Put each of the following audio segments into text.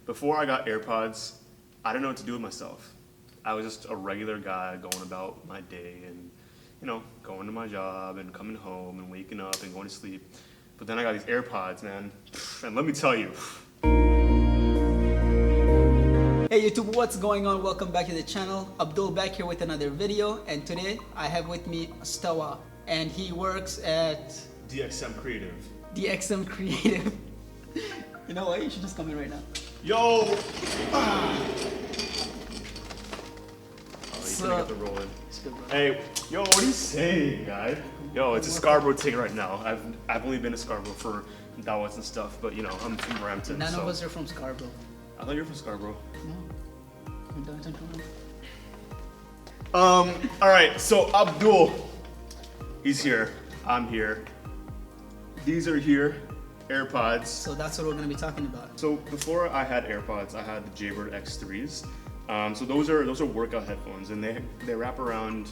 before I got AirPods, I didn't know what to do with myself. I was just a regular guy going about my day and, going to my job and coming home and waking up and going to sleep. But then I got these AirPods, man, and let me tell you. Hey YouTube, what's going on? Welcome back to the channel. Abdul back here with another video, and today I have with me Astawa, and he works at DXM Creative. DXM Creative. You know what? You should just come in right now. Yo! Oh, he's So- gonna get the rolling. It's good, bro. Hey, yo, what are you saying, guy? Yo, it's a Scarborough ticket right now. I've only been to Scarborough for Dawats and stuff, but I'm from Brampton. None so. of us are from Scarborough. I thought you were from Scarborough. No. I'm Downtown Toronto. All right, so Abdul, he's here. I'm here. These are here, AirPods. So that's what we're gonna be talking about. So before I had AirPods, I had the Jaybird X3s. So those are workout headphones, and they wrap around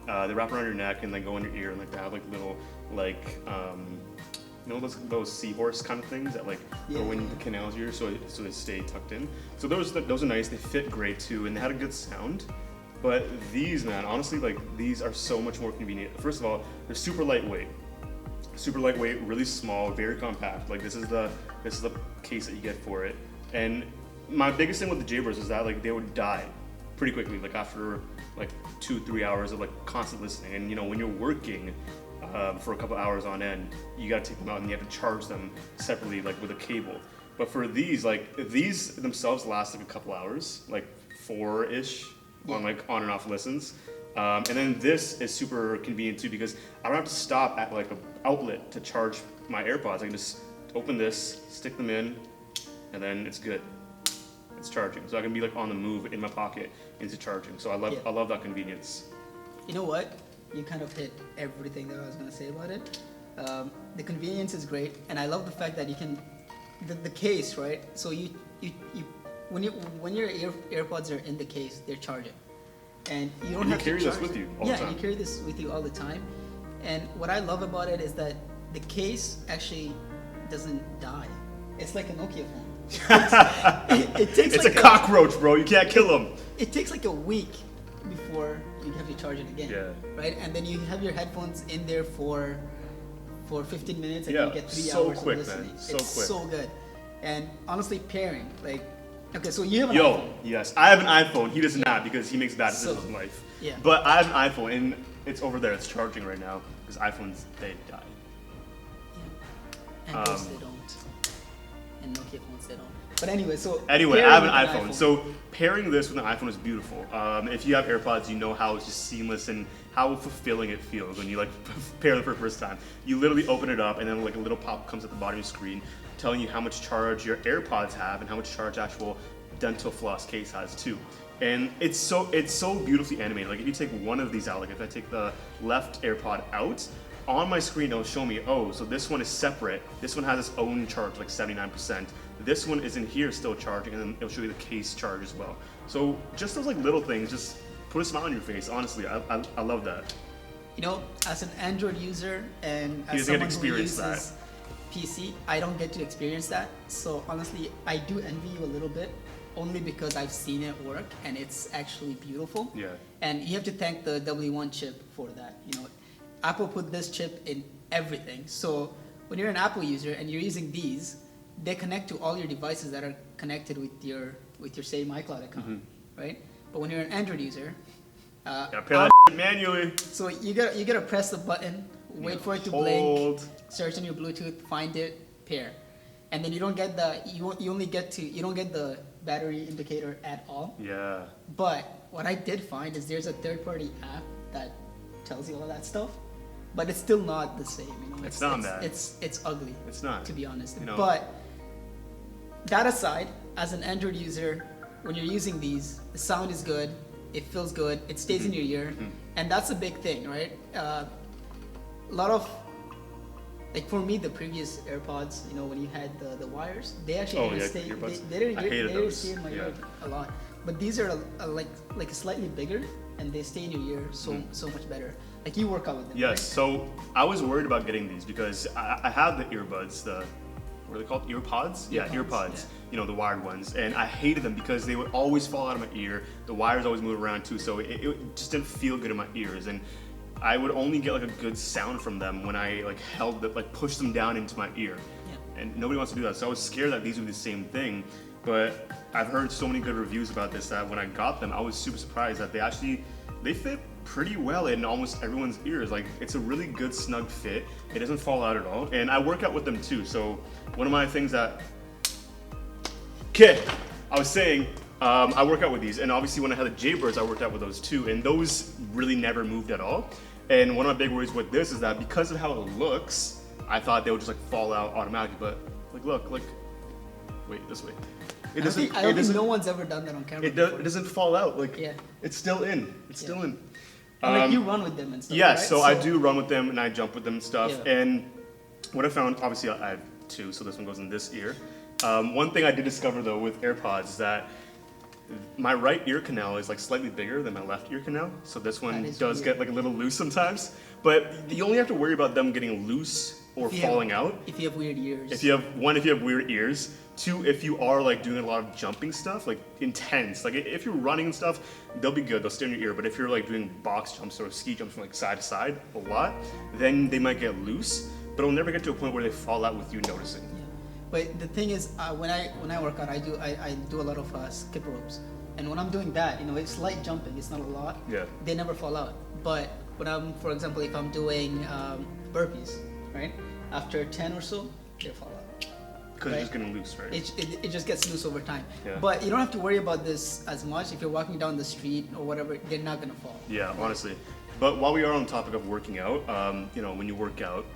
your neck and they go in your ear, and they have little those seahorse kind of things that go in the canals here, so they stay tucked in. So those are nice. They fit great too, and they had a good sound. But these, man, honestly, these are so much more convenient. First of all, they're super lightweight, really small, very compact. This is the case that you get for it. And my biggest thing with the Jaybirds is that they would die pretty quickly, after 2-3 hours of constant listening. And when you're working for a couple hours on end, you gotta take them out and you have to charge them separately, with a cable. But for these, these themselves last a couple hours, 4-ish on on and off listens. And then this is super convenient too, because I don't have to stop at an outlet to charge my AirPods. I can just open this, stick them in, and then it's good. It's charging. So I can be on the move in my pocket into charging. So I love that convenience. You know what? You kind of hit everything that I was gonna say about it. The convenience is great, and I love the fact that you can, the case, right? So you when your AirPods are in the case, they're charging, and you don't have to carry charge this with you all yeah, the time. you carry this with you all the time. And what I love about it is that the case actually doesn't die. It's like a Nokia phone. it takes It's a cockroach, bro. You can't kill them. It takes a week before you have to charge it again. Yeah. Right? And then you have your headphones in there for 15 minutes and Yeah, you get 3 so hours quick, of listening. man. So it's quick. so good. And honestly, pairing, okay, so you have an Yo, iPhone. yes, I have an iPhone. He does not, because he makes bad decisions So, in life. yeah. But I have an iPhone, and it's over there. It's charging right now, because iPhones, they die. Yeah. And those they don't. And Nokia phones they don't. But anyway, Anyway, I pairing have an with iPhone. So pairing this with an iPhone is beautiful. If you have AirPods, you know how it's just seamless and how fulfilling it feels when you pair them for the first time. You literally open it up, and then a little pop comes at the bottom of your screen telling you how much charge your AirPods have and how much charge actual dental floss case has too. And it's so beautifully animated. If you take one of these out, if I take the left AirPod out, on my screen it'll show me, oh, so this one is separate. This one has its own charge, 79%. This one is in here still charging, and then it'll show you the case charge as well. So just those little things, just put a smile on your face. Honestly, I love that. As an Android user and He as doesn't get to someone who experience uses PC, I don't get to experience that. So honestly, I do envy you a little bit, only because I've seen it work and it's actually beautiful. Yeah. And you have to thank the W1 chip for that. Apple put this chip in everything. So when you're an Apple user and you're using these, they connect to all your devices that are connected with your same iCloud account, right? But when you're an Android user, Gotta pair that manually. so you gotta press the button, wait for it to blink, search on your Bluetooth, find it, pair, and then you don't get the battery indicator at all. Yeah. But what I did find is there's a third-party app that tells you all that stuff, but it's still not the same. It's not bad. It's ugly. It's not. To be honest. You know. But that aside, as an Android user, when you're using these, the sound is good, it feels good, it stays in your ear, and that's a big thing, right? A lot of, for me, the previous AirPods, when you had the wires, they actually stay. They didn't stay in my ear a lot. But these are slightly bigger, and they stay in your ear so much better. You work out with them. Yes. Right? So I was worried about getting these because I have the earbuds, the what are they called? EarPods? Yeah, Earpods, EarPods. yeah. You know, the wired ones. And I hated them because they would always fall out of my ear. The wires always move around too, so it just didn't feel good in my ears. And I would only get like a good sound from them when I like held the, like pushed them down into my ear. Yeah. And nobody wants to do that. So I was scared that these would be the same thing. But I've heard so many good reviews about this that when I got them, I was super surprised that they fit pretty well in almost everyone's ears. Like, it's a really good snug fit. It doesn't fall out at all. And I work out with them too. So one of my things that, I was saying, I work out with these. And obviously when I had the Jaybirds, I worked out with those too. And those really never moved at all. And one of my big worries with this is that because of how it looks, I thought they would just like fall out automatically. But like, look, like, wait, this way. I don't think no one's ever done that on camera. It doesn't fall out. Like, yeah. It's still in. It's still in. And like you run with them and stuff. Yeah, right? so I do run with them and I jump with them and stuff. Yeah. And what I found, obviously I have two, so this one goes in this ear. One thing I did discover though with AirPods is that my right ear canal is like slightly bigger than my left ear canal. So this one does get like a little loose sometimes. But you only have to worry about them getting loose or falling out. If you have weird ears. If you have weird ears. Two, if you are like doing a lot of jumping stuff, like intense, like if you're running and stuff, they'll be good, they'll stay in your ear. But if you're like doing box jumps or ski jumps from like side to side a lot, then they might get loose, but it'll never get to a point where they fall out with you noticing. Yeah. But the thing is, when I work out, I do a lot of skip ropes, and when I'm doing that, you know, it's light jumping, it's not a lot. Yeah. They never fall out. But when I'm, for example, if I'm doing burpees, right? After 10 or so, they fall out. Because it's just getting loose, right? It just gets loose over time. Yeah. But you don't have to worry about this as much. If you're walking down the street or whatever, they're not gonna fall. Yeah, honestly. But while we are on the topic of working out, you know, when you work out,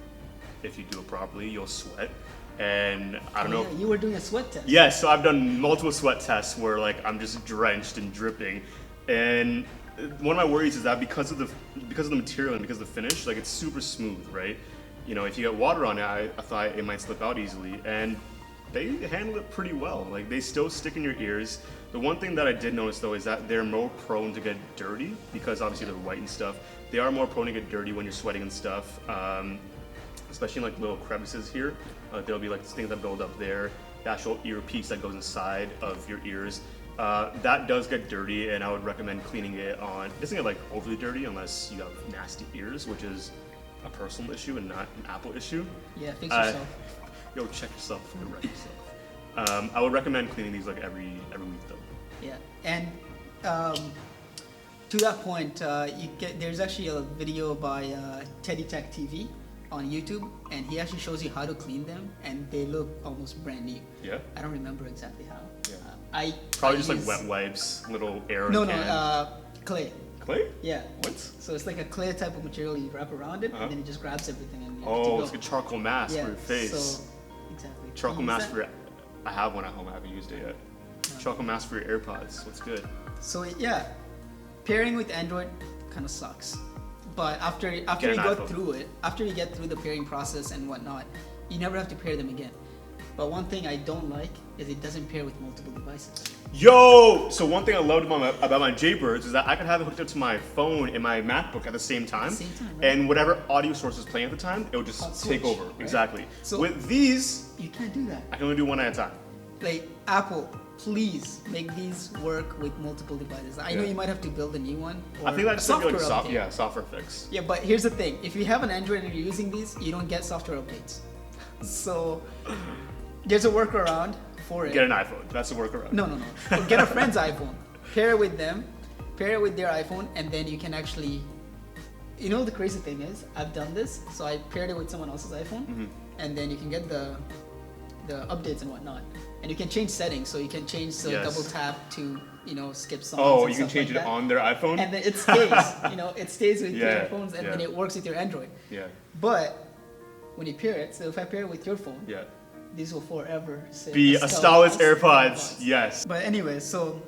if you do it properly, you'll sweat. And I don't know. Yeah, you were doing a sweat test. Yes, so I've done multiple sweat tests where like I'm just drenched and dripping. And one of my worries is that because of the material and because of the finish, like it's super smooth, right? You know, if you get water on it, I thought it might slip out easily. And they handle it pretty well. Like, they still stick in your ears. The one thing that I did notice, though, is that they're more prone to get dirty because obviously they're white and stuff. They are more prone to get dirty when you're sweating and stuff, especially in, like, little crevices here. There'll be, like, things that build up there, the actual earpiece that goes inside of your ears. That does get dirty, and I would recommend cleaning it on. It doesn't get, like, overly dirty unless you have nasty ears, which is a personal issue and not an Apple issue. Yeah, fix yourself. Yo, check yourself and wreck yourself. I would recommend cleaning these like every week though. Yeah, and to that point, there's actually a video by TeddyTechTv on YouTube, and he actually shows you how to clean them, and they look almost brand new. Yeah. I don't remember exactly how. Yeah. Probably just like wet wipes, little air. No, clay. Clay? Yeah. What? So it's like a clay type of material you wrap around it, and then it just grabs everything and it's like a charcoal mask for your face. So, exactly. Charcoal mask for I have one at home. I haven't used it yet. Charcoal mask for your AirPods. What's good? So yeah, pairing with Android kind of sucks. But after you go through it, after you get through the pairing process and whatnot, you never have to pair them again. But one thing I don't like is it doesn't pair with multiple devices. Yo! So one thing I loved about my Jaybirds is that I could have it hooked up to my phone and my MacBook at the same time. Right? And whatever audio source is playing at the time, it would just take over. Right? Exactly. So with these, you can't do that. I can only do one at a time. Like, Apple, please make these work with multiple devices. I know you might have to build a new one. I think that's something like software fix. Yeah, but here's the thing. If you have an Android and you're using these, you don't get software updates. So there's a workaround for it. Get an iPhone. That's a workaround. No. Or get a friend's iPhone. Pair it with them. Pair it with their iPhone, and then you can actually. You know, the crazy thing is, I've done this. So I paired it with someone else's iPhone, and then you can get the updates and whatnot, and you can change settings. So you can change double tap to skip songs. Oh, you can change it on their iPhone. And then it stays. It stays with your phones, and then it works with your Android. Yeah. But when you pair it, so if I pair it with your phone, these will forever be Astawa's AirPods. Yes. But anyway, so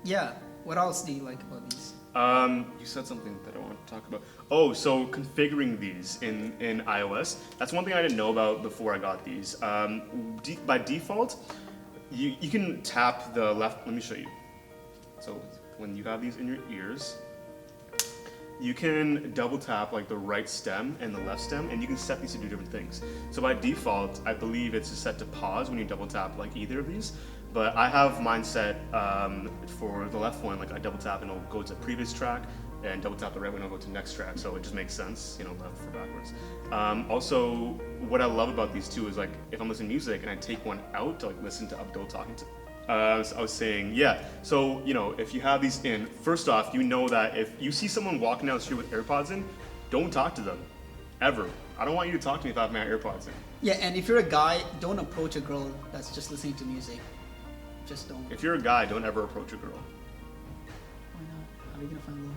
yeah, what else do you like about these? You said something that I want to talk about. Oh, so configuring these in iOS. That's one thing I didn't know about before I got these. By default, you can tap the left. Let me show you. So when you have these in your ears, you can double tap like the right stem and the left stem, and you can set these to do different things. So by default, I believe it's set to pause when you double tap like either of these. But I have mine set for the left one, like I double tap and it'll go to previous track, and double tap the right one and it'll go to next track. So it just makes sense, you know, left for backwards. Also, what I love about these two is like if I'm listening to music and I take one out to like listen to Abdul talking to. So I was saying, yeah. So you know, if you have these in, first off, you know that if you see someone walking down the street with AirPods in, don't talk to them, ever. I don't want you to talk to me if I have my AirPods in. Yeah, and if you're a guy, don't approach a girl that's just listening to music. Just don't. If you're a guy, don't ever approach a girl. Why not? How are you gonna find love?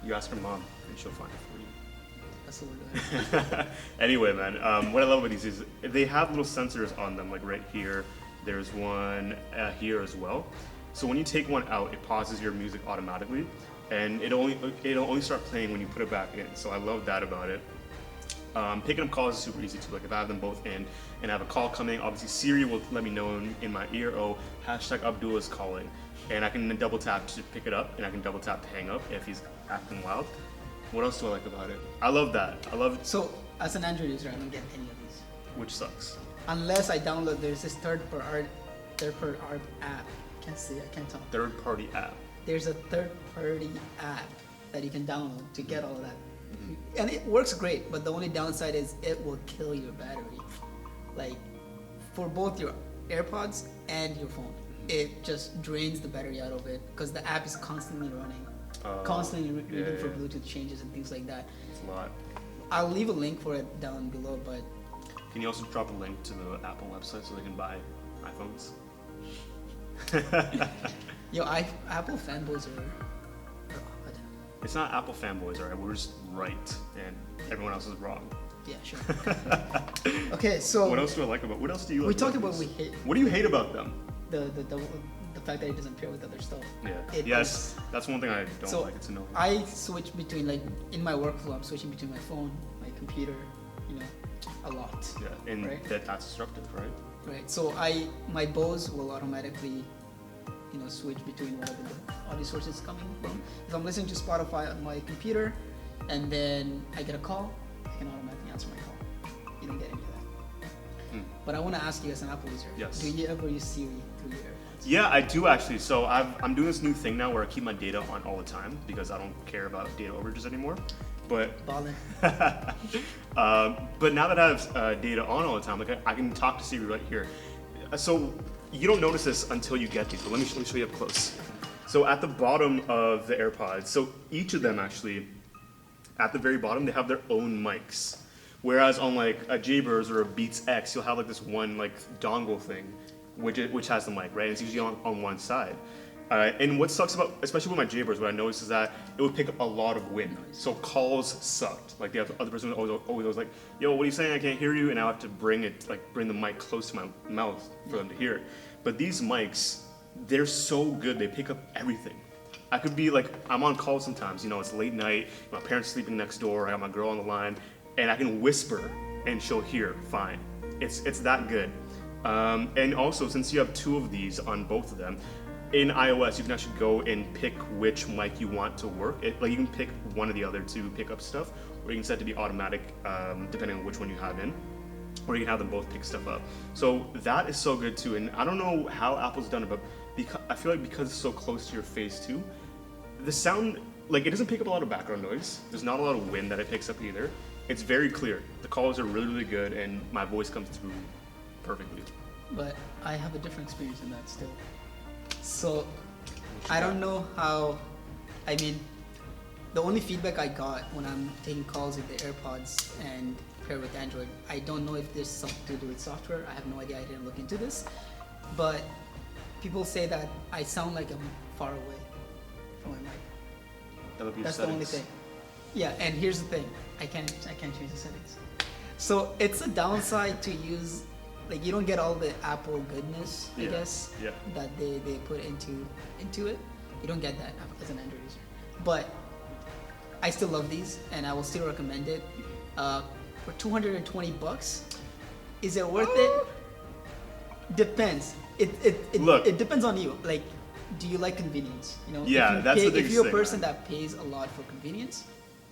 You ask her mom, and she'll find it for you. That's the word. Anyway, man, what I love about these is they have little sensors on them, like right here. There's one here as well. So when you take one out, it pauses your music automatically, and it'll only start playing when you put it back in. So I love that about it. Picking up calls is super easy too. Like if I have them both in and I have a call coming, obviously Siri will let me know in my ear, oh, hashtag Abdul is calling. And I can double tap to pick it up, and I can double tap to hang up if he's acting wild. What else do I like about it? I love that. I love it. So as an Android user, I don't get any of these. Which sucks. Unless I download, there's this third-party app. I can't talk. Third-party app. There's a third-party app that you can download to get all of that. And it works great, but the only downside is it will kill your battery. Like, for both your AirPods and your phone. It just drains the battery out of it because the app is constantly running. Constantly reading for Bluetooth changes and things like that. It's a lot. I'll leave a link for it down below, but... Can you also drop a link to the Apple website so they can buy iPhones? Yo, Apple fanboys are odd. It's not Apple fanboys, alright? We're just right, and everyone else is wrong. Yeah, sure. Okay, so... What else do I like about... What else do you like we talked about about these? we hate... What do you hate about them? The fact that it doesn't pair with other stuff. Yeah. Yes, that's one thing I don't like. It's annoying. I switch between, like, in my workflow, I'm switching between my phone, my computer, you know, a lot. Yeah, and right? that's disruptive, right? Right. So my Bose will automatically, you know, switch between whatever the audio source is coming from. If I'm listening to Spotify on my computer, and then I get a call, I can automatically answer my call. You don't get any of that. But I want to ask you, as an Apple user, yes. Do you ever use Siri through your AirPods? Yeah, I do actually. So I'm doing this new thing now where I keep my data on all the time because I don't care about data overages anymore. But Ballin'. but now that I have data on all the time, like I can talk to Siri right here. So you don't notice this until you get these, but let me show you up close. So at the bottom of the AirPods, so each of them actually, at the very bottom, they have their own mics. Whereas on like a Jaybirds or a Beats X, you'll have like this one like dongle thing, which has the mic, right? And it's usually on one side. And what sucks about, especially with my Jaybirds, what I noticed is that it would pick up a lot of wind. So calls sucked. Like the other person always like, yo, what are you saying? I can't hear you. And I have to bring the mic close to my mouth for them to hear. But these mics, they're so good. They pick up everything. I could be like, I'm on call sometimes, you know, it's late night, my parents sleeping next door, I got my girl on the line, and I can whisper and she'll hear fine. It's that good. And also, since you have two of these on both of them, in iOS, you can actually go and pick which mic you want to work. Like you can pick one or the other to pick up stuff, or you can set it to be automatic depending on which one you have in, or you can have them both pick stuff up. So that is so good too. And I don't know how Apple's done it, but I feel like because it's so close to your face too, the sound, like it doesn't pick up a lot of background noise. There's not a lot of wind that it picks up either. It's very clear. The calls are really, really good, and my voice comes through perfectly. But I have a different experience in that still. So I don't know how, I mean, the only feedback I got when I'm taking calls with the AirPods and pair with Android, I don't know if there's something to do with software. I have no idea. I didn't look into this. But people say that I sound like I'm far away from my mic. That's the only thing. Yeah, and here's the thing. I can't change the settings. So it's a downside to use, like you don't get all the Apple goodness, I guess, that they put into it. You don't get that as an Android user. But I still love these, and I will still recommend it. For $220, is it worth it? Depends. It depends on you. Like, do you like convenience? You know, Yeah, that's the biggest thing. If you're a person that pays a lot for convenience,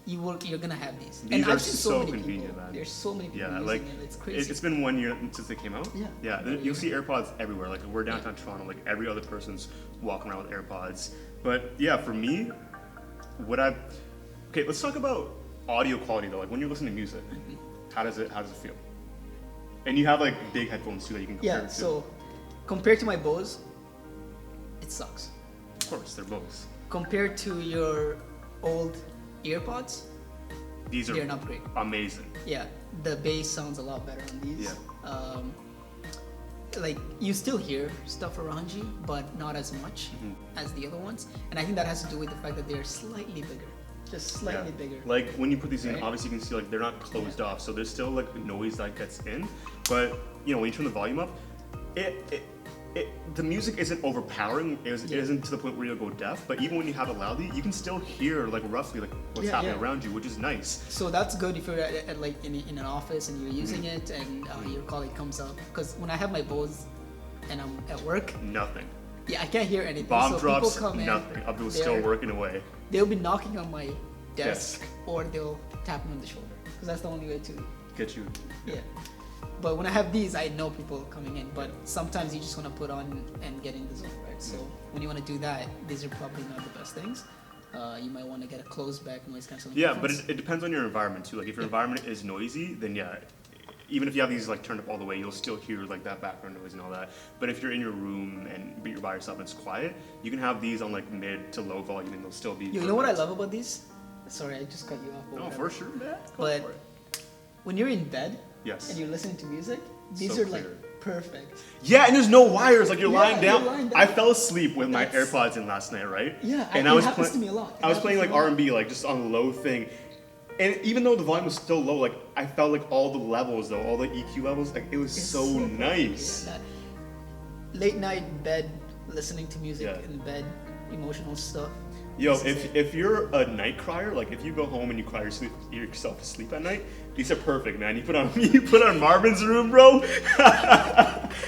you're gonna have these. These And are I've seen so many convenient, people. man. There's so many people Yeah, using like it. It's crazy. it's been 1 year since they came out. Yeah. Yeah, you'll see AirPods everywhere. Like we're downtown Toronto, like every other person's walking around with AirPods. But yeah, for me, okay, let's talk about audio quality though. Like when you're listening to music, how does it feel? And you have like big headphones too that you can compare Yeah. it to. So compared to my Bose, it sucks. Of course, they're Bose. Compared to your old AirPods, These they're an are upgrade. amazing. Yeah, the bass sounds a lot better on these. Yeah. Like you still hear stuff around you, but not as much as the other ones. And I think that has to do with the fact that they're slightly bigger, just slightly bigger. Like when you put these in, Right? obviously you can see like they're not closed off, so there's still like noise that gets in. But you know when you turn the volume up, the music isn't overpowering. It isn't to the point where you'll go deaf. But even when you have it loudly, you can still hear like roughly like what's happening around you, which is nice. So that's good if you're at like in an office and you're using it and your colleague comes up. Because when I have my Bose and I'm at work, Nothing. yeah, I can't hear anything. Bomb so drops. people come in, Nothing. Abdul's still working away. They'll be knocking on my desk or they'll tap me on the shoulder. Because that's the only way to Get you. yeah. But when I have these, I know people coming in. But sometimes you just want to put on and get in the zone, right? So when you want to do that, these are probably not the best things. You might want to get a closed back noise cancelling. Yeah, but it depends on your environment too. Like if your environment is noisy, then yeah, even if you have these like turned up all the way, you'll still hear like that background noise and all that. But if you're in your room but you're by yourself and it's quiet, you can have these on like mid to low volume and they'll still be. You know what I love about these? Sorry, I just cut you off. No, whatever. for sure, man. Go But for it. when you're in bed Yes. and you're listening to music, these So are like clear. perfect. Yeah, and there's no wires. Like you're Yeah, lying down. you're lying down. I fell asleep with my That's- AirPods in last night, right? Yeah, and it I was happens playing. to me a lot. I was It playing like happens to me a lot. R&B, like just on low thing, and even though the volume was still low, like I felt like all the levels, though, all the EQ levels, like it was It's so nice. Yeah, that late night bed, listening to music Yeah. in bed, emotional stuff. Yo, This is it. if you're a night crier, like if you go home and you cry yourself to sleep at night, these are perfect, man. You put on Marvin's Room, bro.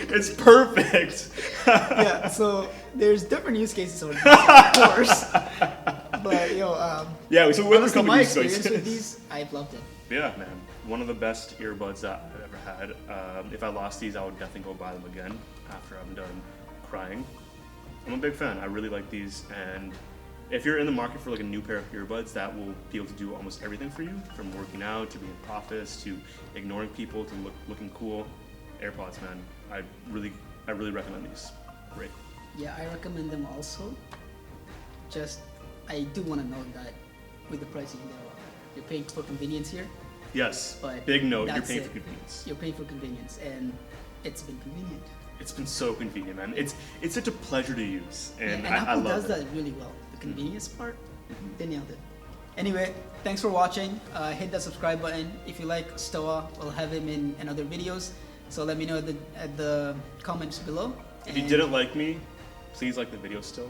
It's perfect. Yeah, so there's different use cases for these, of course. But Yeah, so we have a honestly, couple my use cases. experience with these, I've loved it. Yeah, man. One of the best earbuds that I've ever had. If I lost these, I would definitely go buy them again after I'm done crying. I'm a big fan. I really like these, and if you're in the market for like a new pair of earbuds that will be able to do almost everything for you, from working out to being in office to ignoring people to looking cool, AirPods, man. I really recommend these. Great. Yeah, I recommend them also. Just, I do want to note that with the pricing, you're paying for convenience here. Yes. But big note. You're that's paying it. for convenience. You're paying for convenience, and it's been convenient. It's been so convenient, man. It's such a pleasure to use, and And I Apple love does it. that really well. The convenience part, they nailed it. Anyway, thanks for watching. Hit that subscribe button. If you like Astawa, we'll have him in other videos. So let me know at the comments below. If you didn't like me, please like the video still.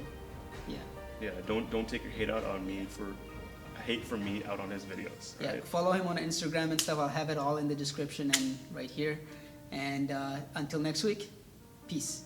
Yeah. Yeah, don't take your hate out on me for me out on his videos. Yeah, Right? follow him on Instagram and stuff. I'll have it all in the description and right here. And until next week, peace.